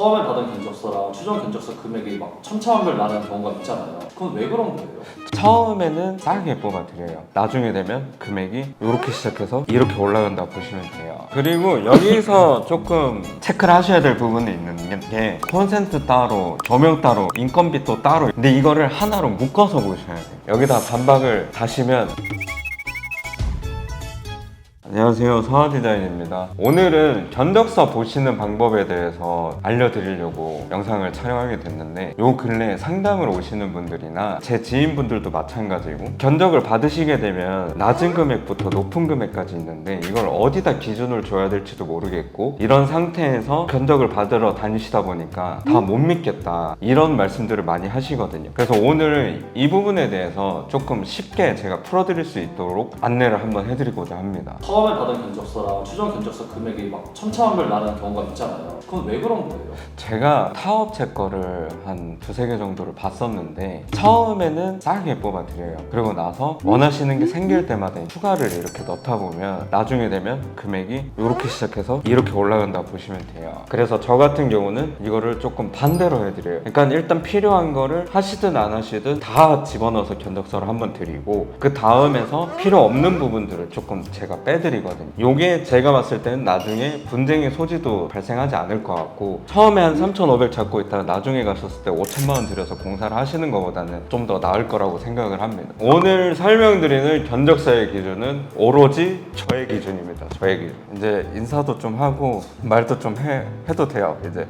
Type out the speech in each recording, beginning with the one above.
처음에 받은 견적서랑 최종 견적서 금액이 막 천차만별 나는 경우가 있잖아요. 그건 왜 그런 거예요? 처음에는 싸게 뽑아드려요. 나중에 되면 금액이 이렇게 시작해서 이렇게 올라간다 보시면 돼요. 그리고 여기서 조금 체크를 하셔야 될 부분이 있는 게 콘센트 따로, 조명 따로, 인건비 또 따로. 근데 이거를 하나로 묶어서 보셔야 돼요. 여기다 반박을 다시면 안녕하세요, 서하디자인입니다. 오늘은 견적서 보시는 방법에 대해서 알려드리려고 영상을 촬영하게 됐는데, 요 근래 상담을 오시는 분들이나 제 지인분들도 마찬가지고, 견적을 받으시게 되면 낮은 금액부터 높은 금액까지 있는데 이걸 어디다 기준을 줘야 될지도 모르겠고, 이런 상태에서 견적을 받으러 다니시다 보니까 다 못 믿겠다, 이런 말씀들을 많이 하시거든요. 그래서 오늘 이 부분에 대해서 조금 쉽게 제가 풀어드릴 수 있도록 안내를 한번 해드리고자 합니다. 처음에 받은 견적서랑 최종 견적서 금액이 막 천차만별 나는 경우가 있잖아요. 그건 왜 그런 거예요? 제가 타업체 거를 한 두세 개 정도를 봤었는데, 처음에는 싸게 뽑아드려요. 그리고 나서 원하시는 게 생길 때마다 추가를 이렇게 넣다 보면 나중에 되면 금액이 이렇게 시작해서 이렇게 올라간다 보시면 돼요. 그래서 저 같은 경우는 이거를 조금 반대로 해드려요. 그러니까 일단 필요한 거를 하시든 안 하시든 다 집어넣어서 견적서를 한번 드리고, 그 다음에서 필요 없는 부분들을 조금 제가 빼드리거든요. 요게 제가 봤을 때는 나중에 분쟁의 소지도 발생하지 않을 것 같고, 처음에 한 3,500 잡고 있다가 나중에 가셨을 때 5천만 원 들여서 공사를 하시는 것보다는 좀 더 나을 거라고 생각을 합니다. 오늘 설명드리는 견적서의 기준은 오로지 저의 기준입니다. 저의 기준. 이제 인사도 좀 하고 말도 좀 해도 돼요, 이제.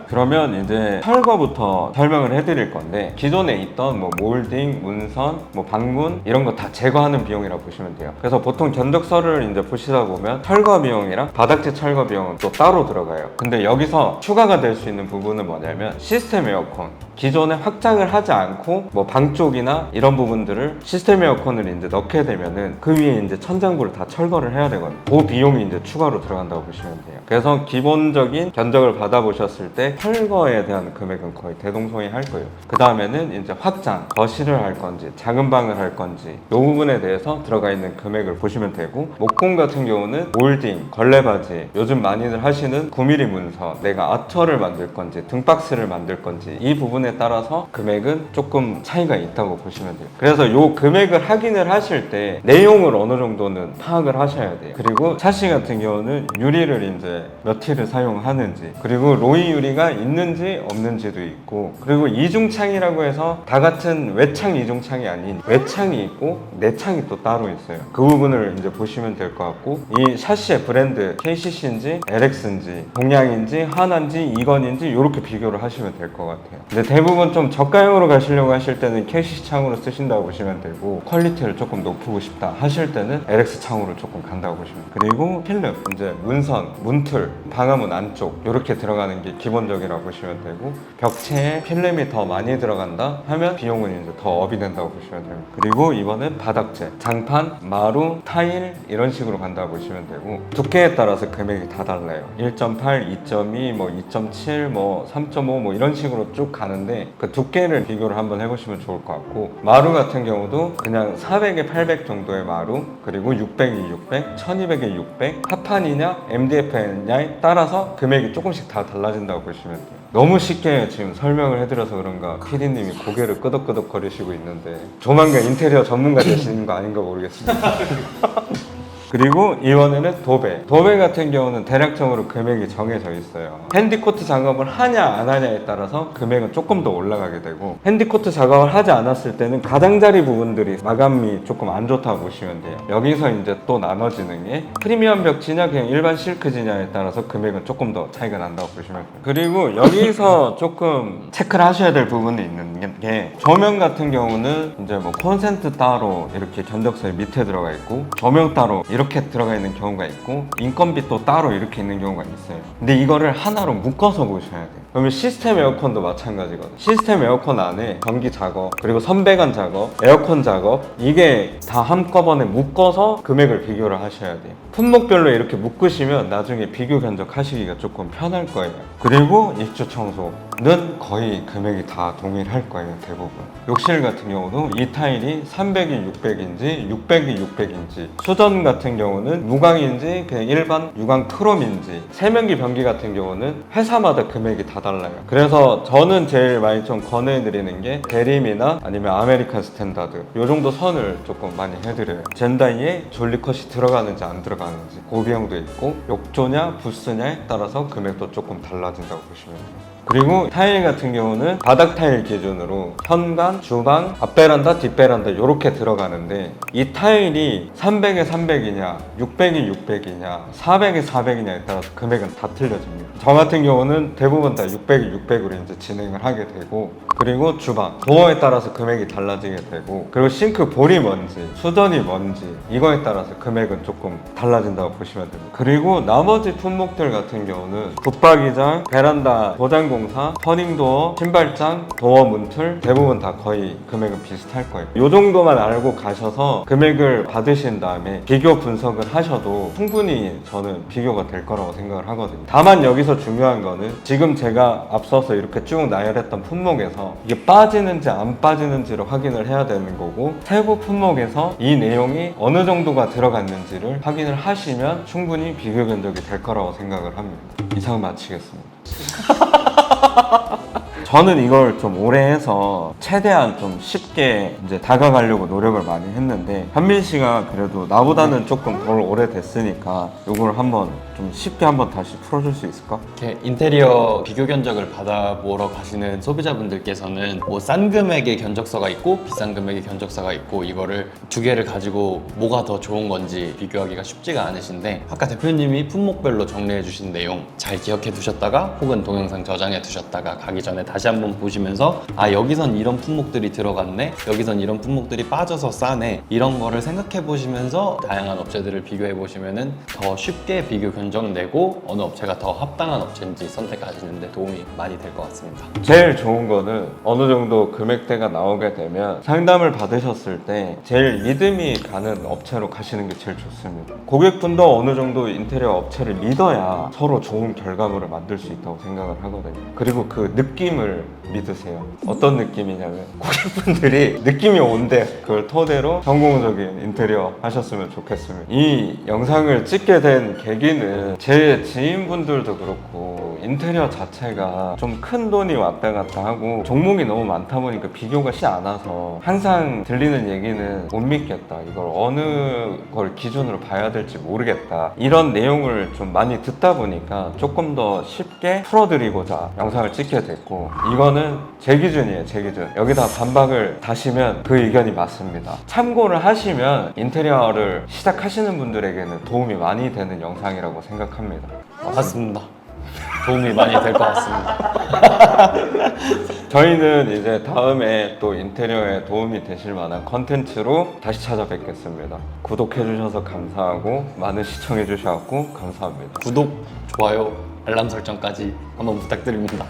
그러면 이제 철거부터 설명을 해드릴 건데, 기존에 있던 뭐 몰딩, 문선, 뭐 방문 이런 거 다 제거하는 비용이라고 보시면 돼요. 그래서 보통 견적서를 이제 보시다 보면 철거 비용이랑 바닥재 철거 비용은 또 따로 들어가요. 근데 여기서 추가가 될 수 있는 부분은 뭐냐면 시스템 에어컨. 기존에 확장을 하지 않고 뭐 방 쪽이나 이런 부분들을 시스템 에어컨을 이제 넣게 되면은 그 위에 이제 천장부를 다 철거를 해야 되거든요. 그 비용이 이제 추가로 들어간다고 보시면 돼요. 그래서 기본적인 견적을 받아보셨을 때 철거에 대한 금액은 거의 대동소이할 거예요. 그 다음에는 이제 확장, 거실을 할 건지 작은 방을 할 건지 이 부분에 대해서 들어가 있는 금액을 보시면 되고, 목공 같은 경우는 몰딩, 걸레바지, 요즘 많이들 하시는 9mm 문서, 내가 아처를 만들 건지 등박스를 만들 건지 이 부분에 따라서 금액은 조금 차이가 있다고 보시면 돼요. 그래서 이 금액을 확인을 하실 때 내용을 어느 정도는 파악을 하셔야 돼요. 그리고 샤시 같은 경우는 유리를 이제 몇 킬을 사용하는지, 그리고 로이 유리가 있는지 없는지도 있고, 그리고 이중창이라고 해서 다 같은 외창 이중창이 아닌 외창이 있고 내창이 또 따로 있어요. 그 부분을 이제 보시면 될 것 같고, 이 샤시의 브랜드 KCC인지 LX인지 동양인지 하나인지 이건인지 이렇게 비교를 하시면 될 것 같아요. 근데 대부분 좀 저가형으로 가시려고 하실 때는 KCC 창으로 쓰신다고 보시면 되고, 퀄리티를 조금 높이고 싶다 하실 때는 LX 창으로 조금 간다고 보시면 돼요. 그리고 필름, 이제 문선, 문틀, 방화문 안쪽 이렇게 들어가는 게 기본적이라고 보시면 되고, 벽체에 필름이 더 많이 들어간다 하면 비용은 이제 더 업이 된다고 보시면 돼요. 그리고 이번엔 바닥재, 장판, 마루, 타일 이런 식으로 간다고 보시면 되고, 두께에 따라서 금액이 다 달라요. 1.8, 2.2, 뭐 2.7, 뭐 3.5 뭐 이런 식으로 쭉 가는데, 그 두께를 비교를 한번 해보시면 좋을 것 같고, 마루 같은 경우도 그냥 400에 800 정도의 마루, 그리고 600에 600, 1200에 600, 합판이냐 MDF냐에 따라서 금액이 조금씩 다 달라진다고 보시면 돼요. 너무 쉽게 지금 설명을 해드려서 그런가 PD님이 고개를 끄덕끄덕 거리시고 있는데 조만간 인테리어 전문가 되시는 거 아닌가 모르겠습니다. 그리고 이번에는 도배 같은 경우는 대략적으로 금액이 정해져 있어요. 핸디코트 작업을 하냐 안 하냐에 따라서 금액은 조금 더 올라가게 되고, 핸디코트 작업을 하지 않았을 때는 가장자리 부분들이 마감이 조금 안 좋다고 보시면 돼요. 여기서 이제 또 나눠지는 게 프리미엄 벽지냐 그냥 일반 실크지냐에 따라서 금액은 조금 더 차이가 난다고 보시면 돼요. 그리고 여기서 조금 체크를 하셔야 될 부분이 있는 게, 조명 같은 경우는 이제 뭐 콘센트 따로 이렇게 견적서에 밑에 들어가 있고, 조명 따로 이렇게 들어가 있는 경우가 있고, 인건비 또 따로 이렇게 있는 경우가 있어요. 근데 이거를 하나로 묶어서 보셔야 돼요. 그러면 시스템 에어컨도 마찬가지거든. 시스템 에어컨 안에 전기 작업, 그리고 선배관 작업, 에어컨 작업, 이게 다 한꺼번에 묶어서 금액을 비교를 하셔야 돼요. 품목별로 이렇게 묶으시면 나중에 비교 견적하시기가 조금 편할 거예요. 그리고 입주 청소는 거의 금액이 다 동일할 거예요, 대부분. 욕실 같은 경우도 이 타일이 300이 600인지 600이 600인지, 수전 같은 경우는 무광인지 그냥 일반 유광 크롬인지, 세면기 변기 같은 경우는 회사마다 금액이 다 달라요. 그래서 저는 제일 많이 좀 권해드리는 게 대림이나 아니면 아메리칸 스탠다드 요 정도 선을 조금 많이 해드려요. 젠다이에 졸리컷이 들어가는지 안 들어가는지 그 비용도 있고, 욕조냐 부스냐에 따라서 금액도 조금 달라진다고 보시면 돼요. 그리고 타일 같은 경우는 바닥 타일 기준으로 현관, 주방, 앞베란다, 뒷베란다 이렇게 들어가는데, 이 타일이 300에 300이냐 600이 600이냐 400에 400이냐에 따라서 금액은 다 틀려집니다. 저 같은 경우는 대부분 다 600이 600으로 이제 진행을 하게 되고, 그리고 주방, 도어에 따라서 금액이 달라지게 되고, 그리고 싱크 볼이 뭔지 수전이 뭔지 이거에 따라서 금액은 조금 달라진다고 보시면 됩니다. 그리고 나머지 품목들 같은 경우는 붙박이장, 베란다 도장공사, 터닝도어, 신발장, 도어 문틀 대부분 다 거의 금액은 비슷할 거예요. 이 정도만 알고 가셔서 금액을 받으신 다음에 비교 분석을 하셔도 충분히 저는 비교가 될 거라고 생각을 하거든요. 다만 여기서 중요한 거는 지금 제가 앞서서 이렇게 쭉 나열했던 품목에서 이게 빠지는지 안 빠지는지를 확인을 해야 되는 거고, 세부 품목에서 이 내용이 어느 정도가 들어갔는지를 확인을 하시면 충분히 비교 견적이 될 거라고 생각을 합니다. 이상 마치겠습니다. 저는 이걸 좀 오래 해서 최대한 좀 쉽게 이제 다가가려고 노력을 많이 했는데, 현민 씨가 그래도 나보다는 조금 덜 오래됐으니까 이걸 한번 좀 쉽게 한번 다시 풀어줄 수 있을까? 이렇게 인테리어 비교 견적을 받아보러 가시는 소비자분들께서는 뭐 싼 금액의 견적서가 있고 비싼 금액의 견적서가 있고, 이거를 두 개를 가지고 뭐가 더 좋은 건지 비교하기가 쉽지가 않으신데, 아까 대표님이 품목별로 정리해 주신 내용 잘 기억해 두셨다가 혹은 동영상 저장해 두셨다가 가기 전에 다시 한번 보시면서, 아 여기선 이런 품목들이 들어갔네, 여기선 이런 품목들이 빠져서 싸네, 이런 거를 생각해 보시면서 다양한 업체들을 비교해 보시면은 더 쉽게 비교 견적 내고 어느 업체가 더 합당한 업체인지 선택하시는 데 도움이 많이 될 것 같습니다. 제일 좋은 거는 어느 정도 금액대가 나오게 되면 상담을 받으셨을 때 제일 믿음이 가는 업체로 가시는 게 제일 좋습니다. 고객분도 어느 정도 인테리어 업체를 믿어야 서로 좋은 결과물을 만들 수 있다고 생각을 하거든요. 그리고 그 느낌을 믿으세요. 어떤 느낌이냐면, 고객분들이 느낌이 온대. 그걸 토대로 성공적인 인테리어 하셨으면 좋겠습니다. 이 영상을 찍게 된 계기는 제 지인분들도 그렇고 인테리어 자체가 좀 큰 돈이 왔다 갔다 하고 종목이 너무 많다 보니까 비교가 쉽지 않아서 항상 들리는 얘기는 못 믿겠다, 이걸 어느 걸 기준으로 봐야 될지 모르겠다, 이런 내용을 좀 많이 듣다 보니까 조금 더 쉽게 풀어드리고자 영상을 찍게 됐고, 이거는 제 기준이에요. 제 기준. 여기다 반박을 다시면 그 의견이 맞습니다. 참고를 하시면 인테리어를 시작하시는 분들에게는 도움이 많이 되는 영상이라고 생각합니다. 맞습니다. 도움이 많이 될 것 같습니다. 저희는 이제 다음에 또 인테리어에 도움이 되실 만한 컨텐츠로 다시 찾아뵙겠습니다. 구독해주셔서 감사하고 많은 시청해주셔서 감사합니다. 구독, 좋아요, 알람 설정까지 한번 부탁드립니다.